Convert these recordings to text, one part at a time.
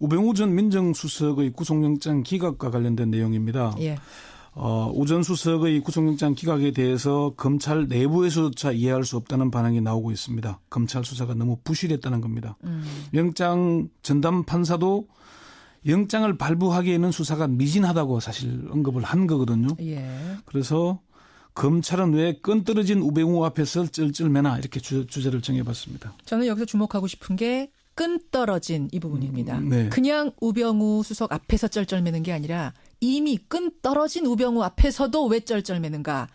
우병우 전 민정수석의 구속영장 기각과 관련된 내용입니다. 예. 우 전 수석의 구속영장 기각에 대해서 검찰 내부에서조차 이해할 수 없다는 반응이 나오고 있습니다. 검찰 수사가 너무 부실했다는 겁니다. 영장 전담 판사도 영장을 발부하기에는 수사가 미진하다고 사실 언급을 한 거거든요. 예. 그래서 검찰은 왜 끈 떨어진 우병우 앞에서 쩔쩔매나 이렇게 주제를 정해봤습니다. 저는 여기서 주목하고 싶은 게 끈 떨어진 이 부분입니다. 네. 그냥 우병우 수석 앞에서 쩔쩔매는 게 아니라 이미 끈 떨어진 우병우 앞에서도 왜 쩔쩔매는가.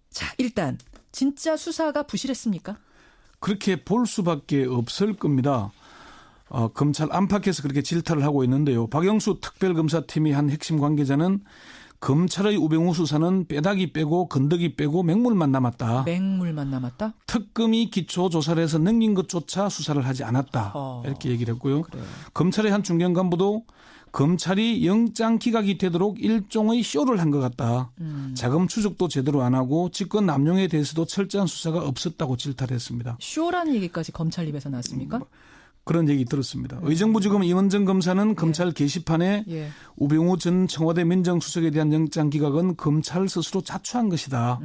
자, 일단 진짜 수사가 부실했습니까? 그렇게 볼 수밖에 없을 겁니다. 검찰 안팎에서 그렇게 질타를 하고 있는데요. 박영수 특별검사팀의 한 핵심 관계자는 검찰의 우병우 수사는 빼다기 빼고 건더기 빼고 맹물만 남았다. 맹물만 남았다? 특검이 기초조사를 해서 넘긴 것조차 수사를 하지 않았다. 이렇게 얘기를 했고요. 그래요. 검찰의 한 중견 간부도 검찰이 영장 기각이 되도록 일종의 쇼를 한 것 같다. 자금 추적도 제대로 안 하고 직권 남용에 대해서도 철저한 수사가 없었다고 질타를 했습니다. 쇼라는 얘기까지 검찰 입에서 나왔습니까? 그런 얘기 들었습니다. 의정부지검 임원정 검사는 검찰 게시판에 예. 우병우 전 청와대 민정수석에 대한 영장 기각은 검찰 스스로 자초한 것이다.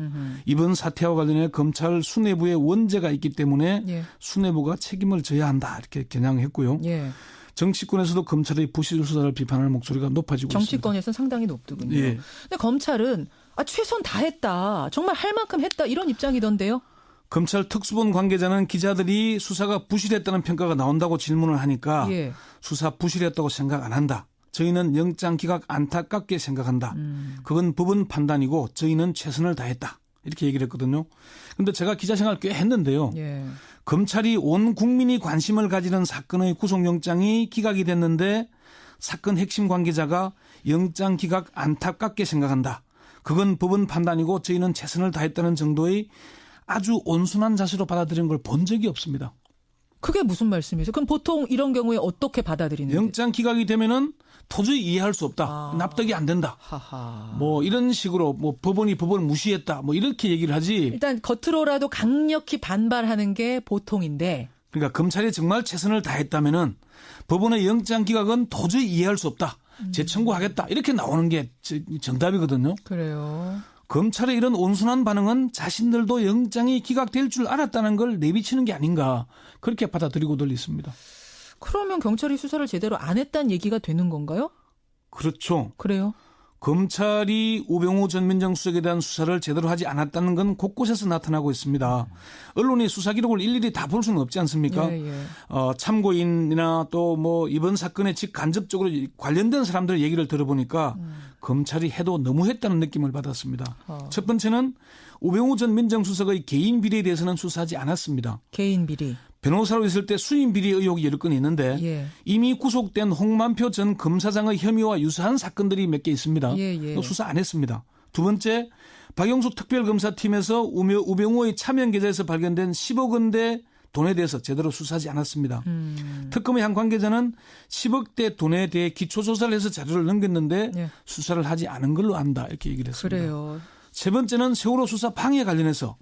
이번 사태와 관련해 검찰 수뇌부에 원죄가 있기 때문에 예. 수뇌부가 책임을 져야 한다. 이렇게 겨냥했고요. 예. 정치권에서도 검찰의 부실 수사를 비판하는 목소리가 높아지고 있습니다. 정치권에서는 상당히 높더군요. 예. 근데 검찰은 최선 다했다. 정말 할 만큼 했다. 이런 입장이던데요. 검찰 특수본 관계자는 기자들이 수사가 부실했다는 평가가 나온다고 질문을 하니까 예. 수사 부실했다고 생각 안 한다. 저희는 영장 기각 안타깝게 생각한다. 그건 법원 판단이고 저희는 최선을 다했다. 이렇게 얘기를 했거든요. 그런데 제가 기자 생활 꽤 했는데요. 예. 검찰이 온 국민이 관심을 가지는 사건의 구속영장이 기각이 됐는데 사건 핵심 관계자가 영장 기각 안타깝게 생각한다. 그건 법원 판단이고 저희는 최선을 다했다는 정도의 아주 온순한 자세로 받아들인 걸 본 적이 없습니다. 그게 무슨 말씀이세요? 그럼 보통 이런 경우에 어떻게 받아들이는지? 영장 기각이 되면은 도저히 이해할 수 없다. 납득이 안 된다. 하하. 뭐 이런 식으로 뭐 법원이 법을 무시했다. 뭐 이렇게 얘기를 하지. 일단 겉으로라도 강력히 반발하는 게 보통인데. 그러니까 검찰이 정말 최선을 다했다면은 법원의 영장 기각은 도저히 이해할 수 없다. 재청구하겠다. 이렇게 나오는 게 정답이거든요. 그래요. 검찰의 이런 온순한 반응은 자신들도 영장이 기각될 줄 알았다는 걸 내비치는 게 아닌가 그렇게 받아들이고들 있습니다. 그러면 경찰이 수사를 제대로 안 했다는 얘기가 되는 건가요? 그렇죠. 그래요. 검찰이 우병우 전 민정수석에 대한 수사를 제대로 하지 않았다는 건 곳곳에서 나타나고 있습니다. 언론이 수사 기록을 일일이 다 볼 수는 없지 않습니까? 예, 예. 참고인이나 또 뭐 이번 사건에 직간접적으로 관련된 사람들의 얘기를 들어보니까 검찰이 해도 너무했다는 느낌을 받았습니다. 첫 번째는 우병우 전 민정수석의 개인 비리에 대해서는 수사하지 않았습니다. 개인 비리. 변호사로 있을 때 수임 비리 의혹이 여러 건 있는데 예. 이미 구속된 홍만표 전 검사장의 혐의와 유사한 사건들이 몇 개 있습니다. 예. 또 수사 안 했습니다. 두 번째, 박영수 특별검사팀에서 우병우의 차명 계좌에서 발견된 10억 원대 돈에 대해서 제대로 수사하지 않았습니다. 특검의 한 관계자는 10억대 돈에 대해 기초조사를 해서 자료를 넘겼는데 예. 수사를 하지 않은 걸로 안다 이렇게 얘기를 했습니다. 그래요. 세 번째는 세월호 수사 방해 관련해서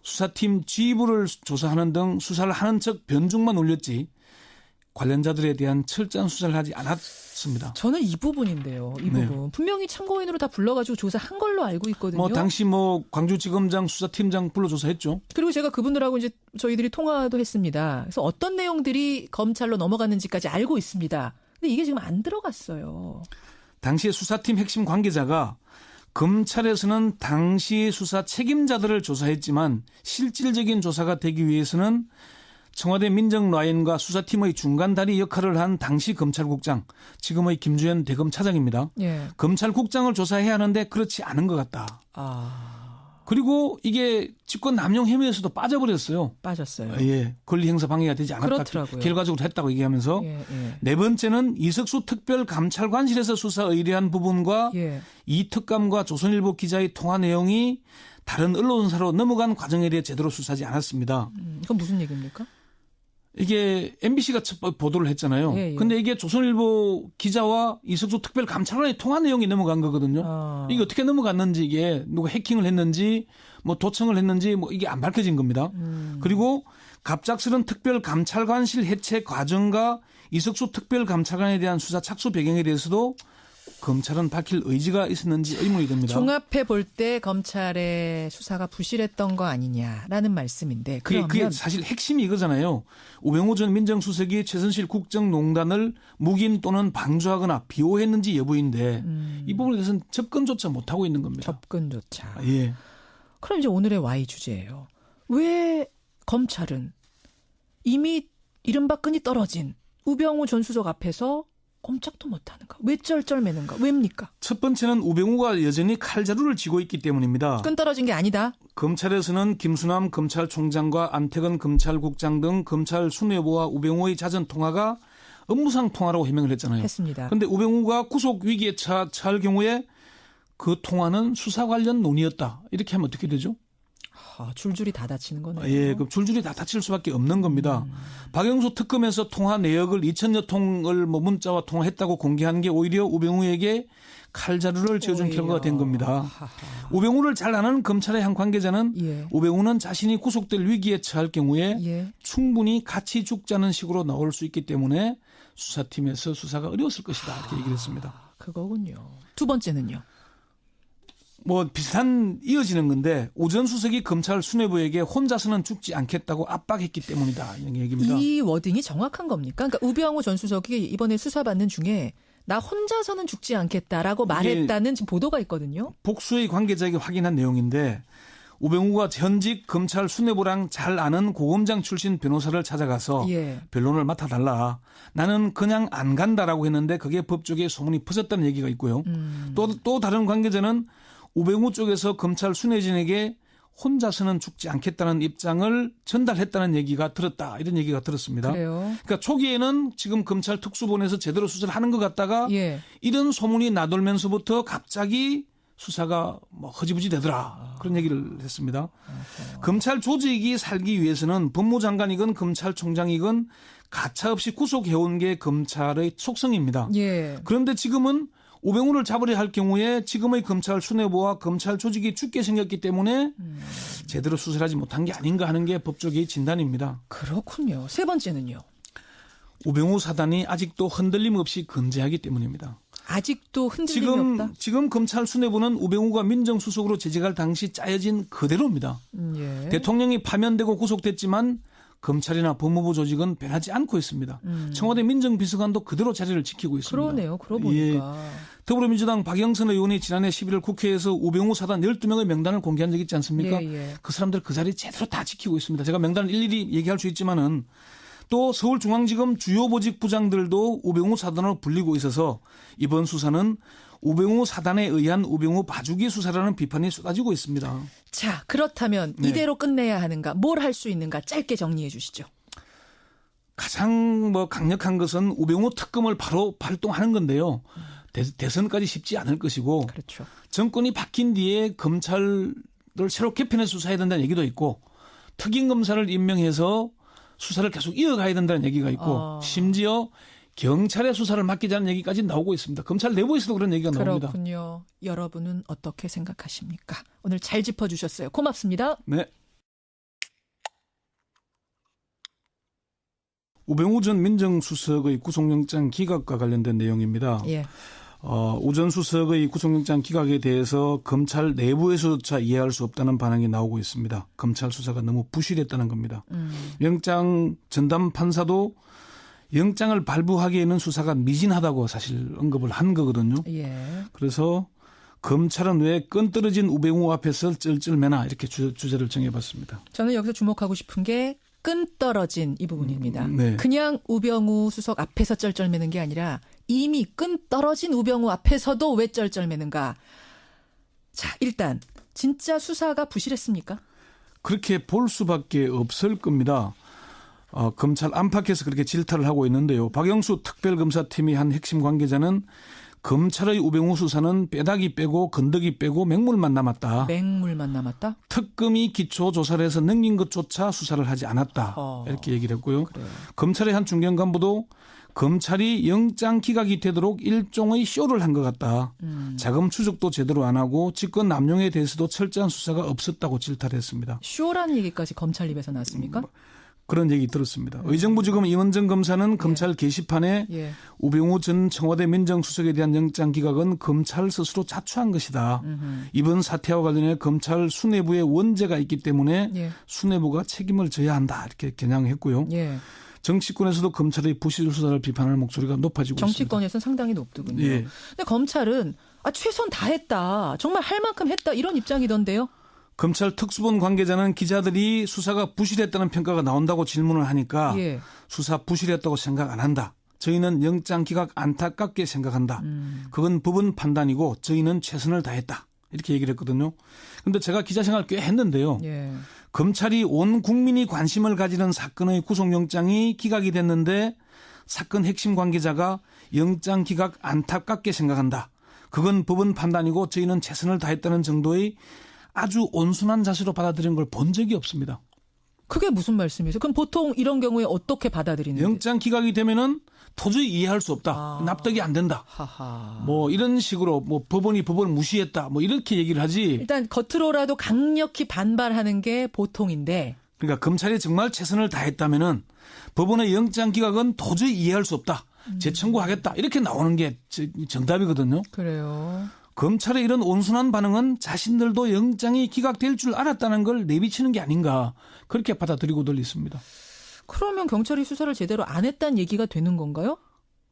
수사팀 지휘부를 조사하는 등 수사를 하는 척 변죽만 올렸지 관련자들에 대한 철저한 수사를 하지 않았습니다. 저는 이 부분인데요. 이 네. 부분. 분명히 참고인으로 다 불러가지고 조사한 걸로 알고 있거든요. 당시 광주지검장 수사팀장 불러 조사했죠. 그리고 제가 그분들하고 이제 저희들이 통화도 했습니다. 그래서 어떤 내용들이 검찰로 넘어갔는지까지 알고 있습니다. 근데 이게 지금 안 들어갔어요. 당시에 수사팀 핵심 관계자가 검찰에서는 당시 수사 책임자들을 조사했지만 실질적인 조사가 되기 위해서는 청와대 민정라인과 수사팀의 중간다리 역할을 한 당시 검찰국장, 지금의 김주현 대검차장입니다. 예. 검찰국장을 조사해야 하는데 그렇지 않은 것 같다. 그리고 이게 직권 남용 혐의에서도 빠져버렸어요. 빠졌어요. 예, 권리행사 방해가 되지 않았다. 그렇더라고요. 결과적으로 했다고 얘기하면서 예. 네 번째는 이석수 특별감찰관실에서 수사 의뢰한 부분과 예. 이 특감과 조선일보 기자의 통화 내용이 다른 언론사로 넘어간 과정에 대해 제대로 수사하지 않았습니다. 그건 무슨 얘기입니까? 이게 MBC가 첫 보도를 했잖아요. 예. 근데 이게 조선일보 기자와 이석수 특별감찰관의 통화 내용이 넘어간 거거든요. 이게 어떻게 넘어갔는지 이게 누가 해킹을 했는지 뭐 도청을 했는지 뭐 이게 안 밝혀진 겁니다. 그리고 갑작스런 특별감찰관실 해체 과정과 이석수 특별감찰관에 대한 수사 착수 배경에 대해서도 검찰은 밝힐 의지가 있었는지 의문이 됩니다. 종합해 볼 때 검찰의 수사가 부실했던 거 아니냐라는 말씀인데 그러면 그게 사실 핵심이 이거잖아요. 우병우 전 민정수석이 최순실 국정농단을 묵인 또는 방조하거나 비호했는지 여부인데 이 부분에 대해서는 접근조차 못하고 있는 겁니다. 접근조차. 예. 그럼 이제 오늘의 Y 주제예요. 왜 검찰은 이미 이른바 끈이 떨어진 우병우 전 수석 앞에서 꼼짝도 못하는가? 왜 쩔쩔매는가? 왜입니까? 첫 번째는 우병우가 여전히 칼자루를 쥐고 있기 때문입니다. 끈 떨어진 게 아니다. 검찰에서는 김수남 검찰총장과 안태근 검찰국장 등 검찰 수뇌부와 우병우의 잦은 통화가 업무상 통화라고 해명을 했잖아요. 했습니다. 그런데 우병우가 구속 위기에 처할 경우에 그 통화는 수사 관련 논의였다. 이렇게 하면 어떻게 되죠? 줄줄이 다 다치는 거네요. 예, 그 줄줄이 다 다칠 수밖에 없는 겁니다. 박영수 특검에서 통화 내역을 2,000여 통을 문자와 통화했다고 공개한 게 오히려 우병우에게 칼자루를 쥐어준 결과가 된 겁니다. 우병우를 잘 아는 검찰의 한 관계자는 예. 우병우는 자신이 구속될 위기에 처할 경우에 예. 충분히 같이 죽자는 식으로 나올 수 있기 때문에 수사팀에서 수사가 어려웠을 것이다. 이렇게 얘기를 했습니다. 그거군요. 두 번째는요. 비슷한 이어지는 건데 오 전 수석이 검찰 수뇌부에게 혼자서는 죽지 않겠다고 압박했기 때문이다. 이런 얘기입니다. 이 워딩이 정확한 겁니까? 그러니까 우병우 전 수석이 이번에 수사받는 중에 나 혼자서는 죽지 않겠다라고 말했다는 지금 보도가 있거든요. 복수의 관계자에게 확인한 내용인데 우병우가 현직 검찰 수뇌부랑 잘 아는 고검장 출신 변호사를 찾아가서 예. 변론을 맡아달라. 나는 그냥 안 간다라고 했는데 그게 법조계에 소문이 퍼졌다는 얘기가 있고요. 또 다른 관계자는 우병우 쪽에서 검찰 수뇌진에게 혼자서는 죽지 않겠다는 입장을 전달했다는 얘기가 들었다. 이런 얘기가 들었습니다. 그래요. 그러니까 초기에는 지금 검찰 특수본에서 제대로 수사를 하는 것 같다가 예. 이런 소문이 나돌면서부터 갑자기 수사가 허지부지 되더라. 그런 얘기를 했습니다. 검찰 조직이 살기 위해서는 법무장관이건 검찰총장이건 가차없이 구속해온 게 검찰의 속성입니다. 예. 그런데 지금은 우병우를 잡으려 할 경우에 지금의 검찰 수뇌부와 검찰 조직이 죽게 생겼기 때문에 제대로 수사를 하지 못한 게 아닌가 하는 게 법조계의 진단입니다. 그렇군요. 세 번째는요. 우병우 사단이 아직도 흔들림 없이 건재하기 때문입니다. 아직도 흔들림이 없다? 지금 검찰 수뇌부는 우병우가 민정수석으로 재직할 당시 짜여진 그대로입니다. 예. 대통령이 파면되고 구속됐지만 검찰이나 법무부 조직은 변하지 않고 있습니다. 청와대 민정비서관도 그대로 자리를 지키고 있습니다. 그러네요. 그러고 보니까. 더불어민주당 박영선 의원이 지난해 11월 국회에서 우병우 사단 12명의 명단을 공개한 적이 있지 않습니까? 예. 그 사람들 그 자리 제대로 다 지키고 있습니다. 제가 명단을 일일이 얘기할 수 있지만은 또 서울중앙지검 주요 보직 부장들도 우병우 사단으로 불리고 있어서 이번 수사는 우병우 사단에 의한 우병우 봐주기 수사라는 비판이 쏟아지고 있습니다. 자, 그렇다면 네. 이대로 끝내야 하는가? 뭘 할 수 있는가? 짧게 정리해 주시죠. 가장 강력한 것은 우병우 특검을 바로 발동하는 건데요. 대선까지 쉽지 않을 것이고 그렇죠. 정권이 바뀐 뒤에 검찰을 새로 개편해서 수사해야 된다는 얘기도 있고 특임검사를 임명해서 수사를 계속 이어가야 된다는 얘기가 있고 심지어 경찰의 수사를 맡기자는 얘기까지 나오고 있습니다. 검찰 내부에서도 그런 얘기가 나옵니다. 그렇군요. 여러분은 어떻게 생각하십니까? 오늘 잘 짚어주셨어요. 고맙습니다. 네. 우병우 전 민정수석의 구속영장 기각과 관련된 내용입니다. 예. 오 전 수석의 구속영장 기각에 대해서 검찰 내부에서조차 이해할 수 없다는 반응이 나오고 있습니다. 검찰 수사가 너무 부실했다는 겁니다. 영장 전담 판사도 영장을 발부하기에는 수사가 미진하다고 사실 언급을 한 거거든요. 예. 그래서 검찰은 왜 끈 떨어진 우병우 앞에서 쩔쩔매나 이렇게 주제를 정해봤습니다. 저는 여기서 주목하고 싶은 게 끈 떨어진 이 부분입니다. 네. 그냥 우병우 수석 앞에서 쩔쩔매는 게 아니라 이미 끈 떨어진 우병우 앞에서도 왜 쩔쩔매는가. 자, 일단 진짜 수사가 부실했습니까? 그렇게 볼 수밖에 없을 겁니다. 검찰 안팎에서 그렇게 질타를 하고 있는데요. 박영수 특별검사팀의 한 핵심 관계자는 검찰의 우병우 수사는 빼다기 빼고 건더기 빼고 맹물만 남았다. 맹물만 남았다? 특검이 기초조사를 해서 넘긴 것조차 수사를 하지 않았다. 이렇게 얘기를 했고요. 그래요. 검찰의 한 중견 간부도 검찰이 영장 기각이 되도록 일종의 쇼를 한 것 같다. 자금 추적도 제대로 안 하고 직권 남용에 대해서도 철저한 수사가 없었다고 질타를 했습니다. 쇼라는 얘기까지 검찰 입에서 나왔습니까? 그런 얘기 들었습니다. 의정부지검 임원정 검사는 검찰 게시판에 예. 우병우 전 청와대 민정수석에 대한 영장 기각은 검찰 스스로 자초한 것이다. 이번 사태와 관련해 검찰 수뇌부에 원죄가 있기 때문에 예. 수뇌부가 책임을 져야 한다. 이렇게 겨냥했고요. 예. 정치권에서도 검찰의 부실 수사를 비판하는 목소리가 높아지고 있습니다. 정치권에서는 상당히 높더군요. 예. 근데 검찰은 최선 다했다. 정말 할 만큼 했다. 이런 입장이던데요. 검찰 특수본 관계자는 기자들이 수사가 부실했다는 평가가 나온다고 질문을 하니까 예. 수사 부실했다고 생각 안 한다. 저희는 영장 기각 안타깝게 생각한다. 그건 법원 판단이고 저희는 최선을 다했다. 이렇게 얘기를 했거든요. 그런데 제가 기자 생활 꽤 했는데요. 예. 검찰이 온 국민이 관심을 가지는 사건의 구속영장이 기각이 됐는데 사건 핵심 관계자가 영장 기각 안타깝게 생각한다. 그건 법원 판단이고 저희는 최선을 다했다는 정도의 아주 온순한 자세로 받아들인 걸 본 적이 없습니다. 그게 무슨 말씀이세요? 그럼 보통 이런 경우에 어떻게 받아들이는데? 영장 기각이 되면은 도저히 이해할 수 없다. 아. 납득이 안 된다. 하하. 뭐 이런 식으로 뭐 법원이 법을 무시했다. 뭐 이렇게 얘기를 하지. 일단 겉으로라도 강력히 반발하는 게 보통인데. 그러니까 검찰이 정말 최선을 다했다면은 법원의 영장 기각은 도저히 이해할 수 없다. 재청구하겠다. 이렇게 나오는 게 정답이거든요. 그래요. 검찰의 이런 온순한 반응은 자신들도 영장이 기각될 줄 알았다는 걸 내비치는 게 아닌가. 그렇게 받아들이고들 있습니다. 그러면 경찰이 수사를 제대로 안 했다는 얘기가 되는 건가요?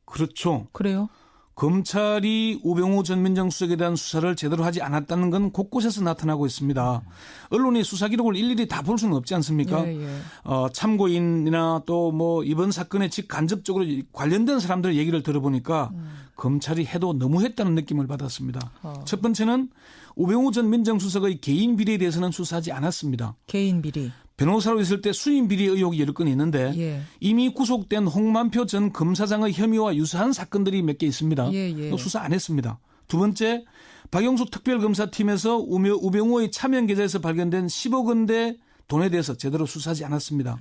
그렇죠. 그래요. 검찰이 우병우 전 민정수석에 대한 수사를 제대로 하지 않았다는 건 곳곳에서 나타나고 있습니다. 언론이 수사 기록을 일일이 다 볼 수는 없지 않습니까? 예, 예. 참고인이나 또 뭐 이번 사건에 직간접적으로 관련된 사람들의 얘기를 들어보니까 검찰이 해도 너무했다는 느낌을 받았습니다. 첫 번째는 우병우 전 민정수석의 개인 비리에 대해서는 수사하지 않았습니다. 개인 비리. 변호사로 있을 때 수임 비리 의혹이 여러 건 있는데 예. 이미 구속된 홍만표 전 검사장의 혐의와 유사한 사건들이 몇 개 있습니다. 예, 예. 또 수사 안 했습니다. 두 번째, 박영수 특별검사팀에서 우병우의 차명 계좌에서 발견된 10억 원대 돈에 대해서 제대로 수사하지 않았습니다.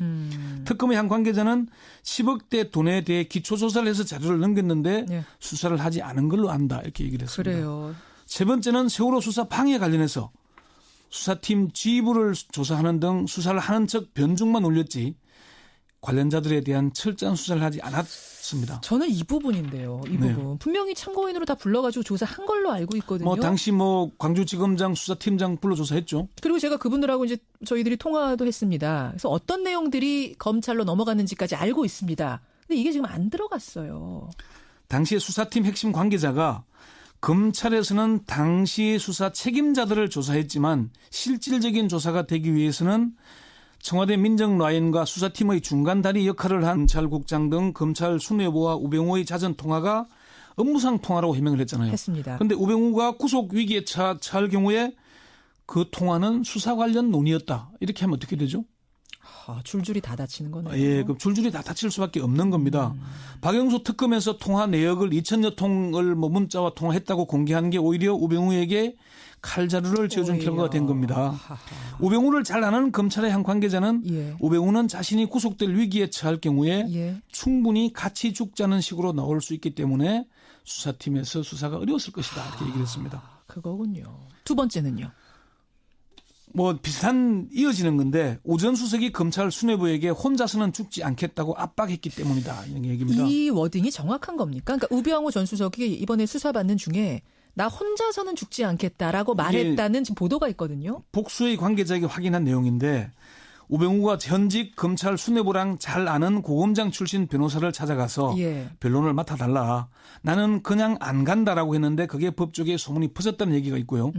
특검의 한 관계자는 10억대 돈에 대해 기초조사를 해서 자료를 넘겼는데 예. 수사를 하지 않은 걸로 안다. 이렇게 얘기를 했습니다. 그래요. 세 번째는 세월호 수사 방해 관련해서 수사팀 지휘부를 조사하는 등 수사를 하는 척 변죽만 올렸지 관련자들에 대한 철저한 수사를 하지 않았습니다. 저는 이 부분인데요. 이 네. 부분. 분명히 참고인으로 다 불러가지고 조사한 걸로 알고 있거든요. 당시 광주지검장 수사팀장 불러 조사했죠. 그리고 제가 그분들하고 이제 저희들이 통화도 했습니다. 그래서 어떤 내용들이 검찰로 넘어갔는지까지 알고 있습니다. 근데 이게 지금 안 들어갔어요. 당시에 수사팀 핵심 관계자가 검찰에서는 당시 수사 책임자들을 조사했지만 실질적인 조사가 되기 위해서는 청와대 민정라인과 수사팀의 중간다리 역할을 한 검찰국장 등 검찰 수뇌부와 우병우의 잦은 통화가 업무상 통화라고 해명을 했잖아요. 했습니다. 그런데 우병우가 구속 위기에 처할 경우에 그 통화는 수사 관련 논의였다. 이렇게 하면 어떻게 되죠? 줄줄이 다 다치는 거네요. 예, 그럼 줄줄이 다 다칠 수밖에 없는 겁니다. 박영수 특검에서 통화 내역을 2,000여 통을 문자와 통화했다고 공개한 게 오히려 우병우에게 칼자루를 쥐어준 오히려. 결과가 된 겁니다. 하하. 우병우를 잘 아는 검찰의 한 관계자는 예. 우병우는 자신이 구속될 위기에 처할 경우에 예. 충분히 같이 죽자는 식으로 나올 수 있기 때문에 수사팀에서 수사가 어려웠을 것이다. 이렇게 얘기를 했습니다. 그거군요. 두 번째는요. 비슷한 이어지는 건데 오 전 수석이 검찰 수뇌부에게 혼자서는 죽지 않겠다고 압박했기 때문이다. 이런 얘기입니다. 이 워딩이 정확한 겁니까? 그러니까 우병우 전 수석이 이번에 수사받는 중에 나 혼자서는 죽지 않겠다라고 말했다는 지금 보도가 있거든요. 복수의 관계자에게 확인한 내용인데 우병우가 현직 검찰 수뇌부랑 잘 아는 고검장 출신 변호사를 찾아가서 예. 변론을 맡아달라. 나는 그냥 안 간다라고 했는데 그게 법조계에 소문이 퍼졌다는 얘기가 있고요.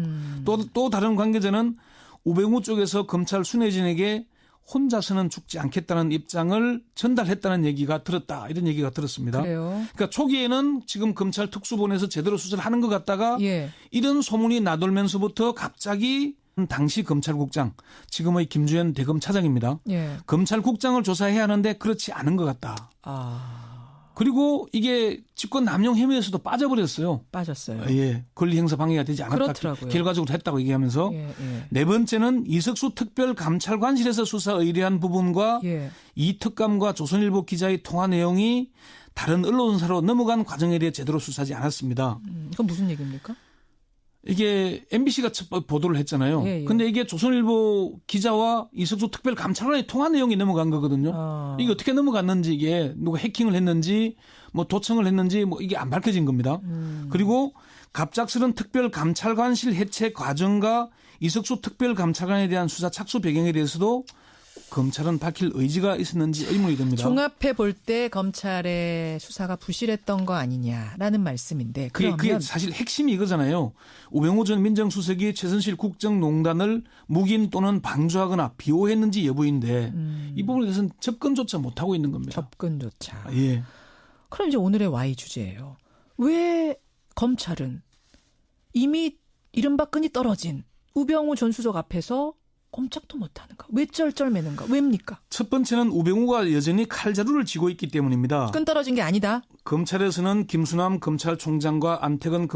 또 다른 관계자는 우병우 쪽에서 검찰 수뇌진에게 혼자서는 죽지 않겠다는 입장을 전달했다는 얘기가 들었다. 이런 얘기가 들었습니다. 그래요. 그러니까 초기에는 지금 검찰 특수본에서 제대로 수사를 하는 것 같다가 예. 이런 소문이 나돌면서부터 갑자기 당시 검찰국장, 지금의 김주현 대검차장입니다. 예. 검찰국장을 조사해야 하는데 그렇지 않은 것 같다. 그리고 이게 직권 남용 혐의에서도 빠져버렸어요. 빠졌어요. 예, 권리행사 방해가 되지 않았다. 그렇더라고요. 결과적으로 했다고 얘기하면서 예, 예. 네 번째는 이석수 특별감찰관실에서 수사 의뢰한 부분과 예. 이 특감과 조선일보 기자의 통화 내용이 다른 언론사로 넘어간 과정에 대해 제대로 수사하지 않았습니다. 그건 무슨 얘기입니까? 이게 MBC가 첫 보도를 했잖아요. 예, 예. 근데 이게 조선일보 기자와 이석수 특별감찰관의 통화 내용이 넘어간 거거든요. 이게 어떻게 넘어갔는지, 이게 누가 해킹을 했는지 뭐 도청을 했는지 뭐 이게 안 밝혀진 겁니다. 그리고 갑작스런 특별감찰관실 해체 과정과 이석수 특별감찰관에 대한 수사 착수 배경에 대해서도 검찰은 밝힐 의지가 있었는지 의문이 듭니다. 종합해 볼 때 검찰의 수사가 부실했던 거 아니냐라는 말씀인데 그러면 그게 사실 핵심이 이거잖아요. 우병우 전 민정수석이 최순실 국정농단을 묵인 또는 방조하거나 비호했는지 여부인데 이 부분에 대해서는 접근조차 못하고 있는 겁니다. 접근조차. 예. 그럼 이제 오늘의 Y 주제예요. 왜 검찰은 이미 이른바 끈이 떨어진 우병우 전 수석 앞에서 꼼짝도 못하는가? 왜 쩔쩔매는가? 왜입니까? 첫 번째는 우병우가 여전히 칼자루를 쥐고 있기 때문입니다. 끈 떨어진 게 아니다. 검찰에서는 김수남 검찰총장과 안태근